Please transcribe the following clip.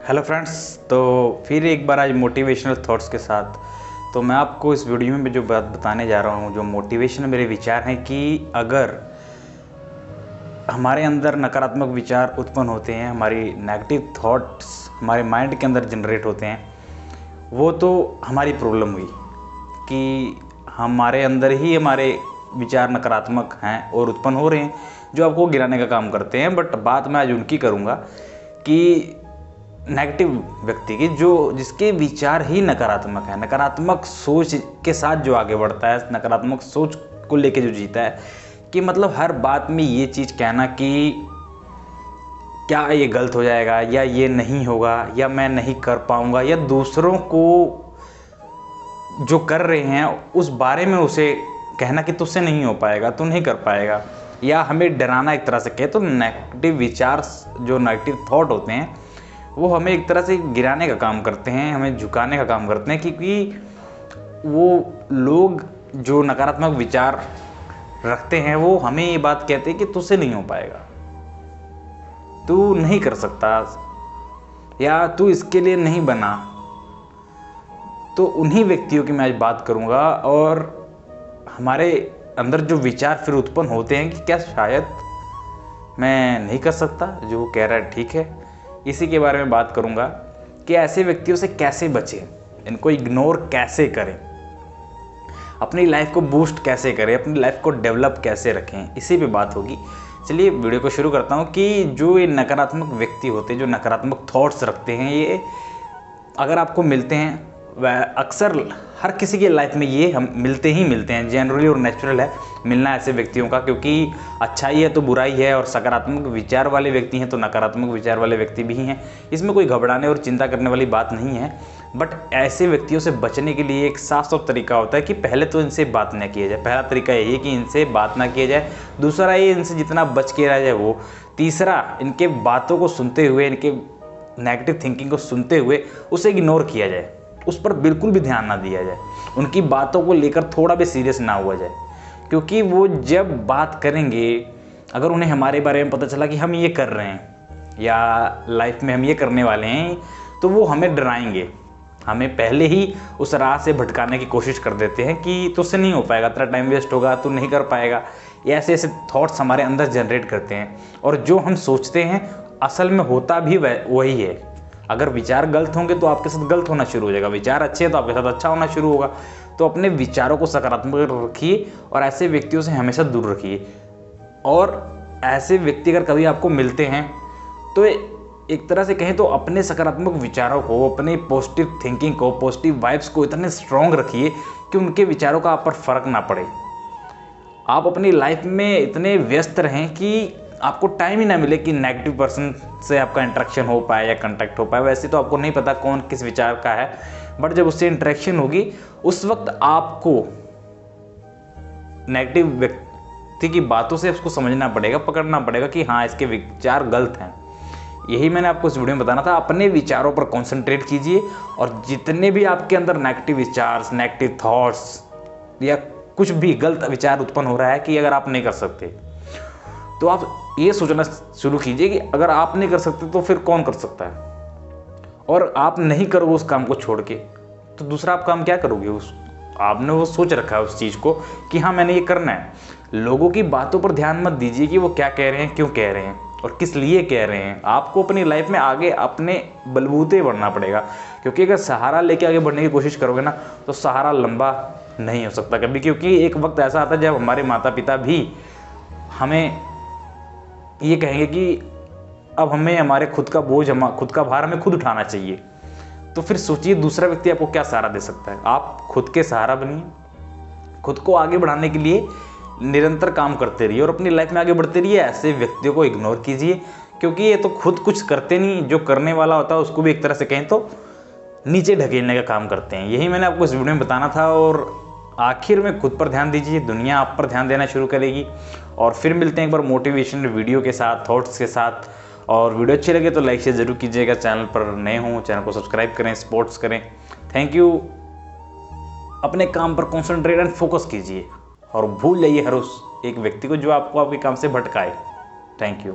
Hello friends, तो फिर एक बार आज मोटिवेशनल थॉट्स के साथ। तो मैं आपको इस वीडियो में जो बात बताने जा रहा हूँ, जो मोटिवेशन मेरे विचार हैं कि अगर हमारे अंदर नकारात्मक विचार उत्पन्न होते हैं, हमारी नेगेटिव थॉट्स हमारे माइंड के अंदर जनरेट होते हैं, वो तो हमारी प्रॉब्लम हुई कि हमारे अंदर ही हमारे विचार नकारात्मक हैं और उत्पन्न हो रहे हैं जो आपको गिराने का काम करते हैं। बट बात मैं आज उनकी करूँगा कि नेगेटिव व्यक्ति की, जो जिसके विचार ही नकारात्मक है, नकारात्मक सोच के साथ जो आगे बढ़ता है, नकारात्मक सोच को लेके जो जीता है, कि मतलब हर बात में ये चीज़ कहना कि क्या ये गलत हो जाएगा, या ये नहीं होगा, या मैं नहीं कर पाऊँगा, या दूसरों को जो कर रहे हैं उस बारे में उसे कहना कि तुझसे नहीं हो पाएगा, तू नहीं कर पाएगा, या हमें डराना एक तरह से कहे तो नेगेटिव विचार, जो नेगेटिव थॉट होते हैं वो हमें एक तरह से गिराने का काम करते हैं, हमें झुकाने का काम करते हैं। क्योंकि वो लोग जो नकारात्मक विचार रखते हैं वो हमें ये बात कहते हैं कि तुझसे नहीं हो पाएगा, तू नहीं कर सकता, या तू इसके लिए नहीं बना। तो उन्हीं व्यक्तियों की मैं आज बात करूंगा, और हमारे अंदर जो विचार फिर उत्पन्न होते हैं कि क्या शायद मैं नहीं कर सकता, जो वो कह रहा है ठीक है, इसी के बारे में बात करूंगा कि ऐसे व्यक्तियों से कैसे बचें, इनको इग्नोर कैसे करें, अपनी लाइफ को बूस्ट कैसे करें, अपनी लाइफ को डेवलप कैसे रखें, इसी पे बात होगी। चलिए वीडियो को शुरू करता हूं कि जो ये नकारात्मक व्यक्ति होते हैं, जो नकारात्मक थॉट्स रखते हैं, ये अगर आपको मिलते हैं, वह अक्सर हर किसी के लाइफ में ये हम मिलते हैं, जनरली और नेचुरल है मिलना ऐसे व्यक्तियों का। क्योंकि अच्छाई है तो बुराई है, और सकारात्मक विचार वाले व्यक्ति हैं तो नकारात्मक विचार वाले व्यक्ति भी हैं। इसमें कोई घबराने और चिंता करने वाली बात नहीं है। बट ऐसे व्यक्तियों से बचने के लिए एक साफ साफ तरीका होता है कि पहले तो इनसे बात ना किया जाए। पहला तरीका यही है कि इनसे बात ना किया जाए। दूसरा ये, इनसे जितना बच के रह जाए वो। तीसरा, इनके बातों को सुनते हुए, इनके नेगेटिव थिंकिंग को सुनते हुए उसे इग्नोर किया जाए, उस पर बिल्कुल भी ध्यान ना दिया जाए, उनकी बातों को लेकर थोड़ा भी सीरियस ना हुआ जाए। क्योंकि वो जब बात करेंगे, अगर उन्हें हमारे बारे में पता चला कि हम ये कर रहे हैं या लाइफ में हम ये करने वाले हैं, तो वो हमें डराएंगे, हमें पहले ही उस राह से भटकाने की कोशिश कर देते हैं कि तुझसे नहीं हो पाएगा, तेरा टाइम वेस्ट होगा, तू नहीं कर पाएगा। ये ऐसे ऐसे थॉट्स हमारे अंदर जनरेट करते हैं, और जो हम सोचते हैं असल में होता भी वही है। अगर विचार गलत होंगे तो आपके साथ गलत होना शुरू हो जाएगा, विचार अच्छे हैं तो आपके साथ अच्छा होना शुरू होगा। तो अपने विचारों को सकारात्मक रखिए, और ऐसे व्यक्तियों से हमेशा दूर रखिए। और ऐसे व्यक्ति अगर कभी आपको मिलते हैं तो एक तरह से कहें तो अपने सकारात्मक विचारों को, अपने पॉजिटिव थिंकिंग को, पॉजिटिव वाइब्स को इतने स्ट्रॉन्ग रखिए कि उनके विचारों का आप पर फर्क ना पड़े। आप अपनी लाइफ में इतने व्यस्त रहें कि आपको टाइम ही ना मिले कि नेगेटिव पर्सन से आपका इंटरेक्शन हो पाए या कांटेक्ट हो पाए। वैसे तो आपको नहीं पता कौन किस विचार का है, बट जब उससे इंटरेक्शन होगी उस वक्त आपको नेगेटिव व्यक्ति की बातों से उसको समझना पड़ेगा, पकड़ना पड़ेगा कि हाँ, इसके विचार गलत हैं। यही मैंने आपको इस वीडियो में बताना था। अपने विचारों पर कॉन्सेंट्रेट कीजिए, और जितने भी आपके अंदर नेगेटिव विचार, नेगेटिव थॉट्स या कुछ भी गलत विचार उत्पन्न हो रहा है कि अगर आप नहीं कर सकते, तो आप ये सोचना शुरू कीजिए कि अगर आप नहीं कर सकते तो फिर कौन कर सकता है। और आप नहीं करोगे उस काम को छोड़ के, तो दूसरा आप काम क्या करोगे? उस आपने वो सोच रखा है उस चीज़ को कि हाँ, मैंने ये करना है। लोगों की बातों पर ध्यान मत दीजिए कि वो क्या कह रहे हैं, क्यों कह रहे हैं, और किस लिए कह रहे हैं। आपको अपनी लाइफ में आगे अपने बलबूते बढ़ना पड़ेगा। क्योंकि अगर सहारा लेके आगे बढ़ने की कोशिश करोगे ना, तो सहारा लंबा नहीं हो सकता कभी। क्योंकि एक वक्त ऐसा आता है जब हमारे माता पिता भी हमें ये कहेंगे कि अब हमें हमारे खुद का बोझ, खुद का भार हमें खुद उठाना चाहिए। तो फिर सोचिए दूसरा व्यक्ति आपको क्या सहारा दे सकता है। आप खुद के सहारा बनिए, खुद को आगे बढ़ाने के लिए निरंतर काम करते रहिए और अपनी लाइफ में आगे बढ़ते रहिए। ऐसे व्यक्तियों को इग्नोर कीजिए, क्योंकि ये तो खुद कुछ करते नहीं, जो करने वाला होता है उसको भी एक तरह से कहें तो नीचे ढकेलने का काम करते हैं। यही मैंने आपको इस वीडियो में बताना था। और आखिर में खुद पर ध्यान दीजिए, दुनिया आप पर ध्यान देना शुरू करेगी। और फिर मिलते हैं एक बार मोटिवेशनल वीडियो के साथ, थॉट्स के साथ। और वीडियो अच्छी लगे तो लाइक शेयर जरूर कीजिएगा। चैनल पर नए हों, चैनल को सब्सक्राइब करें, सपोर्ट्स करें। Thank you. अपने काम पर कॉन्सेंट्रेट एंड फोकस कीजिए, और भूल जाइए हर उस एक व्यक्ति को जो आपको आपके काम से भटकाए। Thank you.